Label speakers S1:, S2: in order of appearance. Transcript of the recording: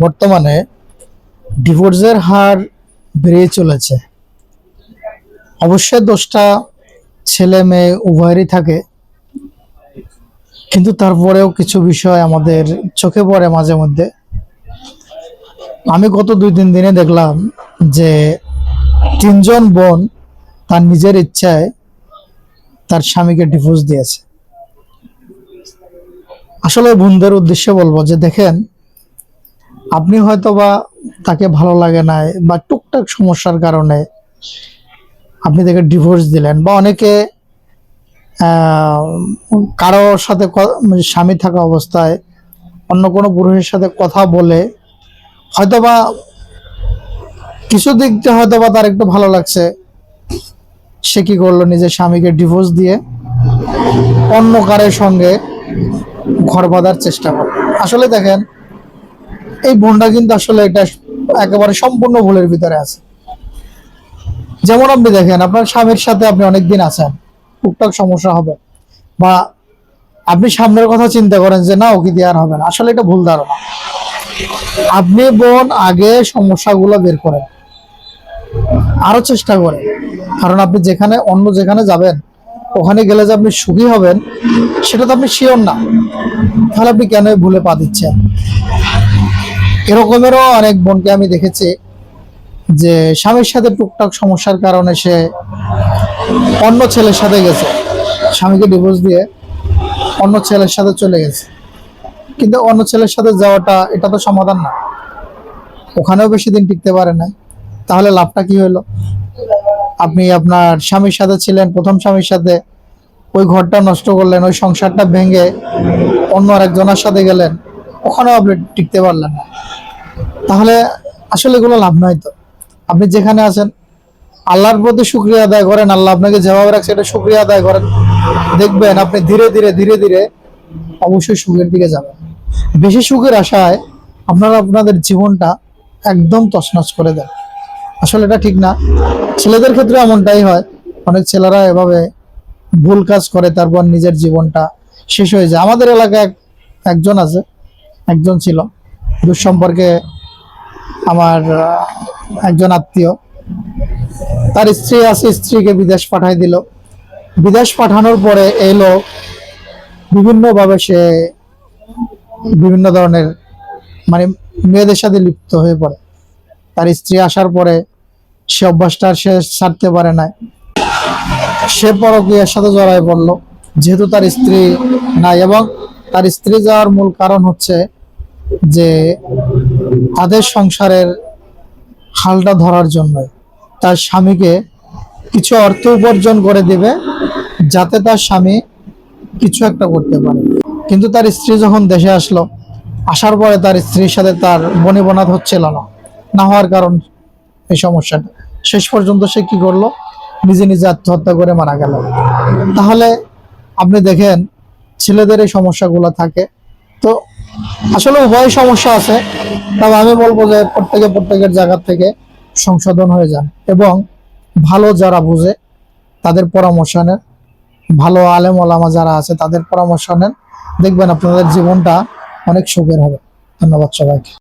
S1: বর্তমানে ডিভোর্সের হার বেড়ে চলেছে। অবশ্যই দোষটা ছেলে মেয়ে উভয়েরই থাকে, কিন্তু তারপরেও কিছু বিষয় আমাদের চোখে পড়ে মাঝে মধ্যে। আমি গত 2-3 দিনে দেখলাম যে 3জন বোন তার নিজের ইচ্ছায় তার স্বামীকে ডিভোর্স দিয়েছে। আসলে বোনদের উদ্দেশ্যে বলবো যে দেখেন, আপনি হয়তোবা তাকে ভালো লাগে নাই বা টুকটাক সমস্যার কারণে আপনি তাকে ডিভোর্স দিলেন, বা অনেকে কারোর সাথে মানে স্বামী থাকা অবস্থায় অন্য কোনো পুরুষের সাথে কথা বলে হয়তোবা কিছু দিক দিয়ে হয়তোবা তার একটু ভালো লাগছে, সে কি করলো, নিজের স্বামীকে ডিভোর্স দিয়ে অন্য কারের সঙ্গে ঘর বাঁধার চেষ্টা করলো। আসলে দেখেন, এই বোনটা কিন্তু আসলে এটা একেবারে সম্পূর্ণ ভুলের ভিতরে আছে। যেমন আপনি দেখেন, আপনার স্বামীর সাথে আপনি অনেকদিন আছেন, টুকটাক সমস্যা হবে, বা আপনি সামনের কথা চিন্তা করেন যে না, ওকে দিয়ে আর হবে না। আসলে এটা ভুল ধারণা। আপনি বোন আগে সমস্যাগুলো বের করেন, আরো চেষ্টা করেন, কারণ আপনি যেখানে যাবেন, ওখানে গেলে যে আপনি সুখী হবেন সেটা তো আপনি শিওর না। তাহলে আপনি কেন ভুলে পা দিচ্ছেন? এরকমেরও অনেক বোনকে আমি দেখেছি যে স্বামীর সাথে টুকটাক সমস্যার কারণে সে অন্য ছেলের সাথে গেছে, স্বামীকে ডিভোর্স দিয়ে অন্য ছেলের সাথে চলে গেছে। কিন্তু অন্য ছেলের সাথে যাওয়াটা এটা তো সমাধান না, ওখানেও বেশি দিন টিকতে পারে না। তাহলে লাভটা কি হলো? আপনি আপনার স্বামীর সাথে ছিলেন, প্রথম স্বামীর সাথে, ওই ঘরটা নষ্ট করলেন, ওই সংসারটা ভেঙে অন্য আরেকজনের সাথে গেলেন, ওখানেও আপনি টিকতে পারলেন না। তাহলে আসলে এগুলো লাভ নাই। তো আপনি যেখানে আছেন আল্লাহর প্রতি শুকরিয়া আদায় করেন, আল্লাহ আপনাকে যেভাবে রাখছে এটা শুকরিয়া আদায় করেন। দেখবেন আপনি ধীরে ধীরে ধীরে ধীরে অবশ্যই সুখের দিকে যাবেন। বেশি সুখের আশায় আপনারা আপনাদের জীবনটা একদম তছনছ করে দেন। আসলে এটা ঠিক না। ছেলেদের ক্ষেত্রে এমনটাই হয়, অনেক ছেলেরা এভাবে ভুল কাজ করে, তারপর নিজের জীবনটা শেষ হয়ে যায়। আমাদের এলাকায় একজন ছিল, দুঃসম্পর্কে আমার একজন আত্মীয়, তার স্ত্রী আছে, স্ত্রীকে বিদেশ পাঠাই দিল। বিদেশ পাঠানোর পরে এলো বিভিন্নভাবে সে বিভিন্ন ধরনের মানে মেয়েদের সাথে লিপ্ত হয়ে পড়ে। তার স্ত্রী আসার পরে সে অভ্যাসটা সে ছাড়তে পারে না, সে পরকীয়ার সাথে জড়ায় পড়লো, যেহেতু তার স্ত্রী নাই। এবং তার স্ত্রী যাওয়ার মূল কারণ হচ্ছে যে তাদের সংসারের হালটা ধরার জন্য তার স্বামীকে কিছু অর্থ উপার্জন করে দিবে, যাতে তার স্বামী কিছু একটা করতে পারে। কিন্তু তার স্ত্রী যখন দেশে আসার পরে তার স্ত্রীর সাথে তার বনিবনাত হচ্ছিল না হওয়ার কারণ এই সমস্যাটা, শেষ পর্যন্ত সে কি করলো, নিজে নিজে আত্মহত্যা করে মারা গেল। তাহলে আপনি দেখেন, ছেলেদের এই সমস্যাগুলো থাকে। তো আসলে উভয় সমস্যা আছে, তবে আমি বলবো যে প্রত্যেকের জায়গা থেকে সংশোধন হয়ে যান, এবং ভালো যারা বুঝে তাদের পরামর্শ নেন, ভালো আলেম ওলামা যারা আছে তাদের পরামর্শ নেন, দেখবেন আপনাদের জীবনটা অনেক সুখের হবে। ধন্যবাদ সবাইকে।